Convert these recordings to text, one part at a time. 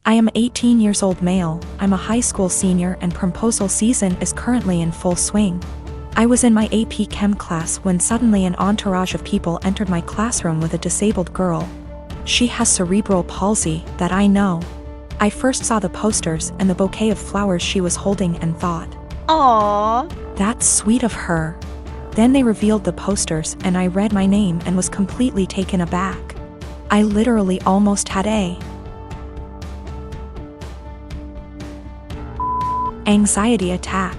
I am 18 years old male, I'm a high school senior and proposal season is currently in full swing. I was in my AP Chem class when suddenly an entourage of people entered my classroom with a disabled girl. She has cerebral palsy, that I know. I first saw the posters and the bouquet of flowers she was holding and thought, Aww. that's sweet of her. Then they revealed the posters and I read my name and was completely taken aback. I literally almost had a anxiety attack.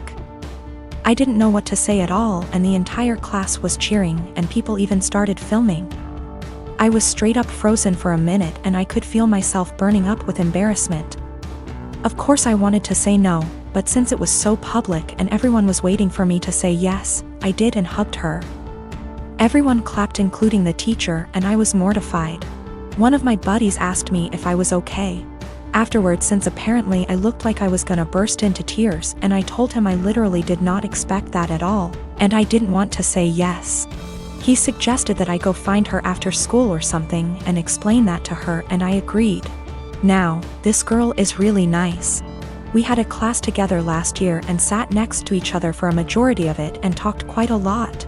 I didn't know what to say at all and the entire class was cheering and people even started filming. I was straight up frozen for a minute and I could feel myself burning up with embarrassment. Of course I wanted to say no, but since it was so public and everyone was waiting for me to say yes, I did and hugged her. Everyone clapped including the teacher and I was mortified. One of my buddies asked me if I was okay. Afterwards, since apparently I looked like I was gonna burst into tears and I told him I literally did not expect that at all, and I didn't want to say yes. He suggested that I go find her after school or something and explain that to her and I agreed. Now, this girl is really nice. We had a class together last year and sat next to each other for a majority of it and talked quite a lot.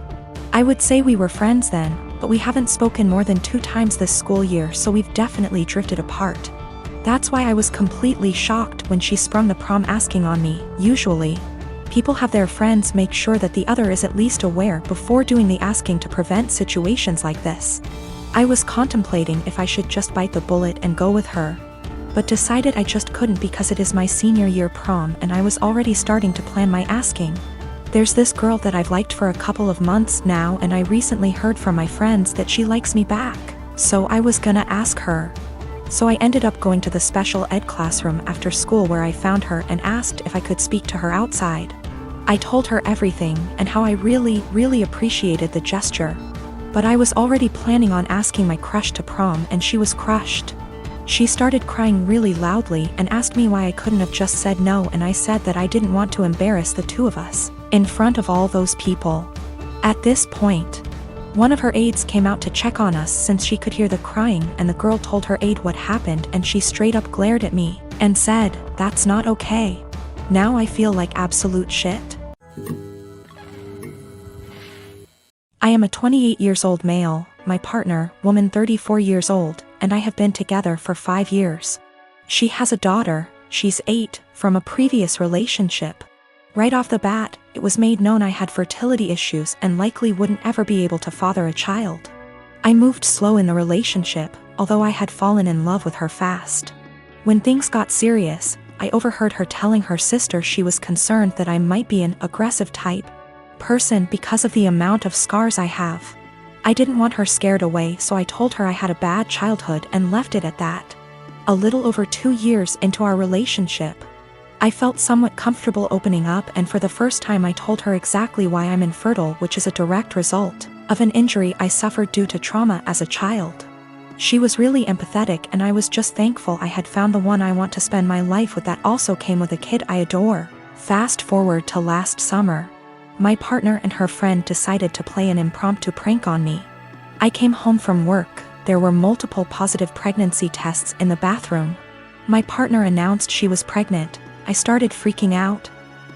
I would say we were friends then, but we haven't spoken more than 2 times this school year, so we've definitely drifted apart. That's why I was completely shocked when she sprung the prom asking on me. Usually, people have their friends make sure that the other is at least aware before doing the asking to prevent situations like this. I was contemplating if I should just bite the bullet and go with her, but decided I just couldn't because it is my senior year prom and I was already starting to plan my asking. There's this girl that I've liked for a couple of months now and I recently heard from my friends that she likes me back, so I was gonna ask her. So I ended up going to the special ed classroom after school where I found her and asked if I could speak to her outside. I told her everything and how I really appreciated the gesture. But I was already planning on asking my crush to prom and she was crushed. She started crying really loudly and asked me why I couldn't have just said no, and I said that I didn't want to embarrass the two of us in front of all those people. At this point, one of her aides came out to check on us since she could hear the crying, and the girl told her aide what happened and she straight up glared at me and said, "That's not okay." Now I feel like absolute shit. I am a 28 years old male, my partner, woman 34 years old, and I have been together for 5 years. She has a daughter, she's 8, from a previous relationship. Right off the bat, it was made known I had fertility issues and likely wouldn't ever be able to father a child. I moved slow in the relationship, although I had fallen in love with her fast. When things got serious, I overheard her telling her sister she was concerned that I might be an aggressive type person because of the amount of scars I have. I didn't want her scared away, so I told her I had a bad childhood and left it at that. A little over 2 years into our relationship, I felt somewhat comfortable opening up, and for the first time I told her exactly why I'm infertile, which is a direct result of an injury I suffered due to trauma as a child. She was really empathetic and I was just thankful I had found the one I want to spend my life with that also came with a kid I adore. Fast forward to last summer. My partner and her friend decided to play an impromptu prank on me. I came home from work, there were multiple positive pregnancy tests in the bathroom. My partner announced she was pregnant. I started freaking out.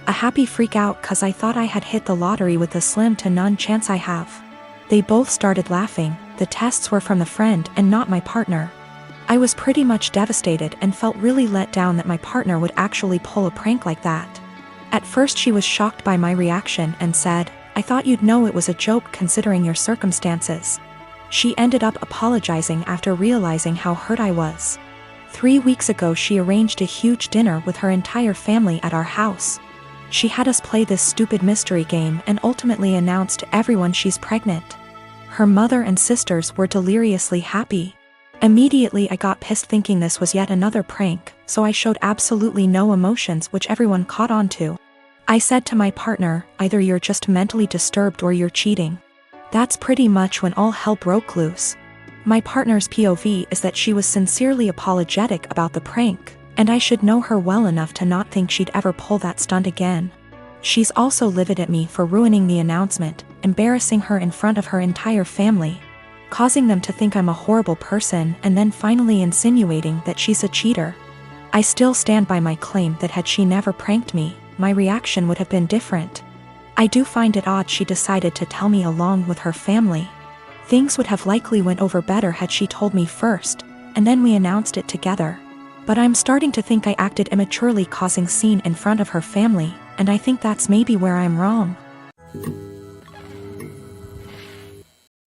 A happy freak out cause I thought I had hit the lottery with the slim to none chance I have. They both started laughing. The tests were from the friend and not my partner. I was pretty much devastated and felt really let down that my partner would actually pull a prank like that. At first she was shocked by my reaction and said, "I thought you'd know it was a joke considering your circumstances." She ended up apologizing after realizing how hurt I was. 3 weeks ago she arranged a huge dinner with her entire family at our house. She had us play this stupid mystery game and ultimately announced to everyone she's pregnant. Her mother and sisters were deliriously happy. Immediately I got pissed thinking this was yet another prank, so I showed absolutely no emotions, which everyone caught on to. I said to my partner, "Either you're just mentally disturbed or you're cheating." That's pretty much when all hell broke loose. My partner's POV is that she was sincerely apologetic about the prank, and I should know her well enough to not think she'd ever pull that stunt again. She's also livid at me for ruining the announcement, embarrassing her in front of her entire family, causing them to think I'm a horrible person, and then finally insinuating that she's a cheater. I still stand by my claim that had she never pranked me, my reaction would have been different. I do find it odd she decided to tell me along with her family. Things would have likely went over better had she told me first, and then we announced it together. But I'm starting to think I acted immaturely causing scene in front of her family, and I think that's maybe where I'm wrong.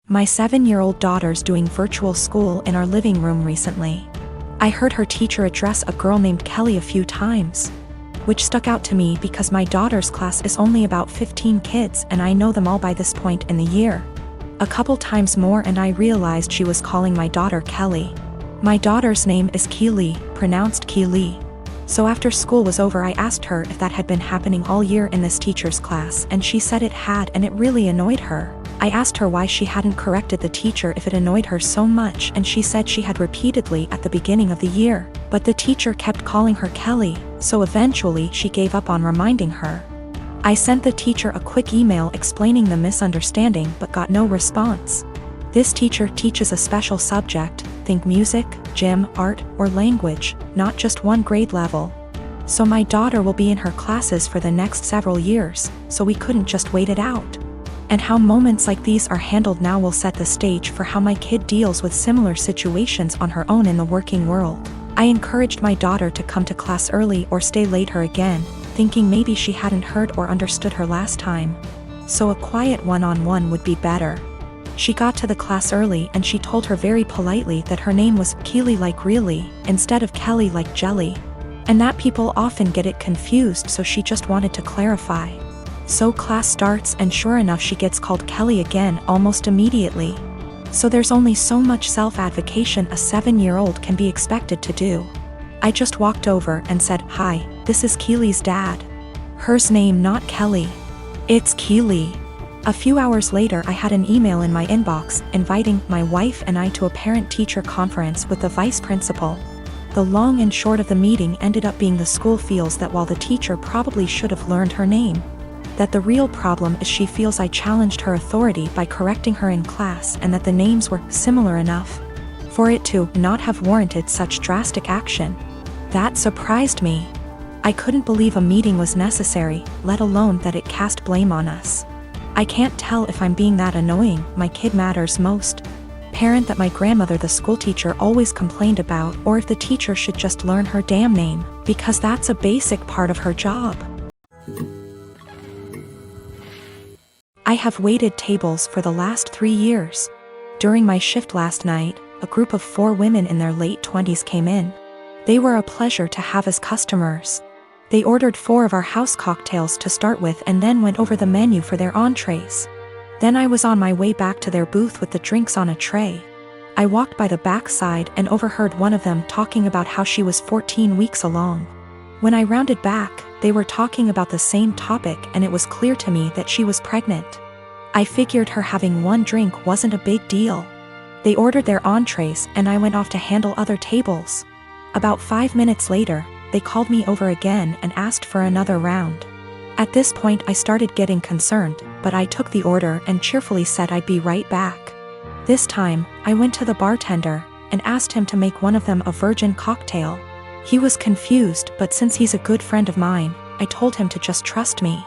My 7-year-old daughter's doing virtual school in our living room recently. I heard her teacher address a girl named Kelly a few times, which stuck out to me because my daughter's class is only about 15 kids and I know them all by this point in the year. A couple times more and I realized she was calling my daughter Kelly. My daughter's name is Keely, pronounced Keely. So after school was over I asked her if that had been happening all year in this teacher's class and she said it had and it really annoyed her. I asked her why she hadn't corrected the teacher if it annoyed her so much and she said she had repeatedly at the beginning of the year, but the teacher kept calling her Kelly, so eventually she gave up on reminding her. I sent the teacher a quick email explaining the misunderstanding but got no response. This teacher teaches a special subject, think music, gym, art, or language, not just one grade level. So my daughter will be in her classes for the next several years, so we couldn't just wait it out. And how moments like these are handled now will set the stage for how my kid deals with similar situations on her own in the working world. I encouraged my daughter to come to class early or stay later again, thinking maybe she hadn't heard or understood her last time. So a quiet one-on-one would be better. She got to the class early and she told her very politely that her name was Keely like really, instead of Kelly like jelly. And that people often get it confused, so she just wanted to clarify. So class starts and sure enough she gets called Kelly again almost immediately. So there's only so much self-advocation a 7-year-old can be expected to do. I just walked over and said, "Hi, this is Keely's dad. Her's name not Kelly. It's Keely." A few hours later I had an email in my inbox inviting my wife and I to a parent-teacher conference with the vice principal. The long and short of the meeting ended up being the school feels that while the teacher probably should have learned her name, that the real problem is she feels I challenged her authority by correcting her in class and that the names were similar enough for it to not have warranted such drastic action. That surprised me. I couldn't believe a meeting was necessary, let alone that it cast blame on us. I can't tell if I'm being that annoying, my kid matters most parent that my grandmother the school teacher always complained about, or if the teacher should just learn her damn name, because that's a basic part of her job. I have waited tables for the last 3 years. During my shift last night, a group of 4 women in their late 20s came in. They were a pleasure to have as customers. They ordered 4 of our house cocktails to start with and then went over the menu for their entrees. Then I was on my way back to their booth with the drinks on a tray. I walked by the backside and overheard one of them talking about how she was 14 weeks along. When I rounded back, they were talking about the same topic and it was clear to me that she was pregnant. I figured her having 1 drink wasn't a big deal. They ordered their entrees and I went off to handle other tables. About 5 minutes later, they called me over again and asked for another round. At this point I started getting concerned, but I took the order and cheerfully said I'd be right back. This time, I went to the bartender and asked him to make one of them a virgin cocktail. He was confused, but since he's a good friend of mine, I told him to just trust me.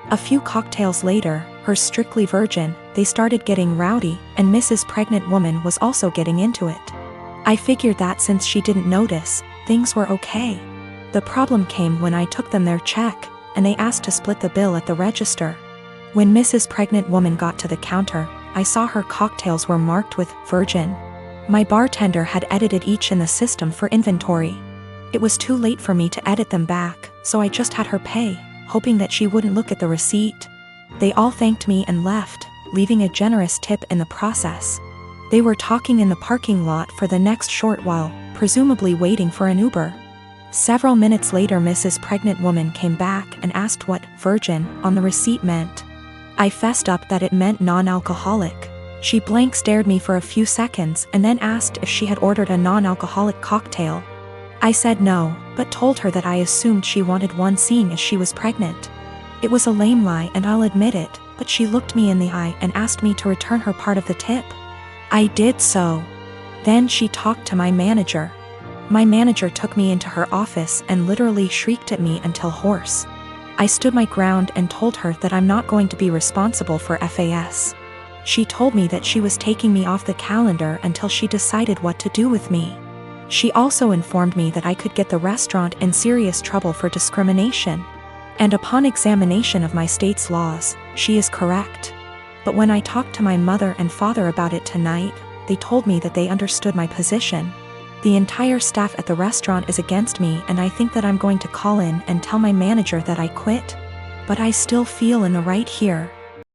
A few cocktails later, hers strictly virgin, they started getting rowdy, and Mrs. Pregnant Woman was also getting into it. I figured that since she didn't notice, things were okay. The problem came when I took them their check, and they asked to split the bill at the register. When Mrs. Pregnant Woman got to the counter, I saw her cocktails were marked with virgin. My bartender had edited each in the system for inventory. It was too late for me to edit them back, so I just had her pay, hoping that she wouldn't look at the receipt. They all thanked me and left, leaving a generous tip in the process. They were talking in the parking lot for the next short while, presumably waiting for an Uber. Several minutes later Mrs. Pregnant Woman came back and asked what virgin on the receipt meant. I fessed up that it meant non-alcoholic. She blank stared me for a few seconds and then asked if she had ordered a non-alcoholic cocktail. I said no, but told her that I assumed she wanted one seeing as she was pregnant. It was a lame lie and I'll admit it, but she looked me in the eye and asked me to return her part of the tip. I did so. Then she talked to my manager. My manager took me into her office and literally shrieked at me until hoarse. I stood my ground and told her that I'm not going to be responsible for FAS. She told me that she was taking me off the calendar until she decided what to do with me. She also informed me that I could get the restaurant in serious trouble for discrimination. And upon examination of my state's laws, she is correct. But when I talked to my mother and father about it tonight, they told me that they understood my position. The entire staff at the restaurant is against me, and I think that I'm going to call in and tell my manager that I quit. But I still feel in the right here,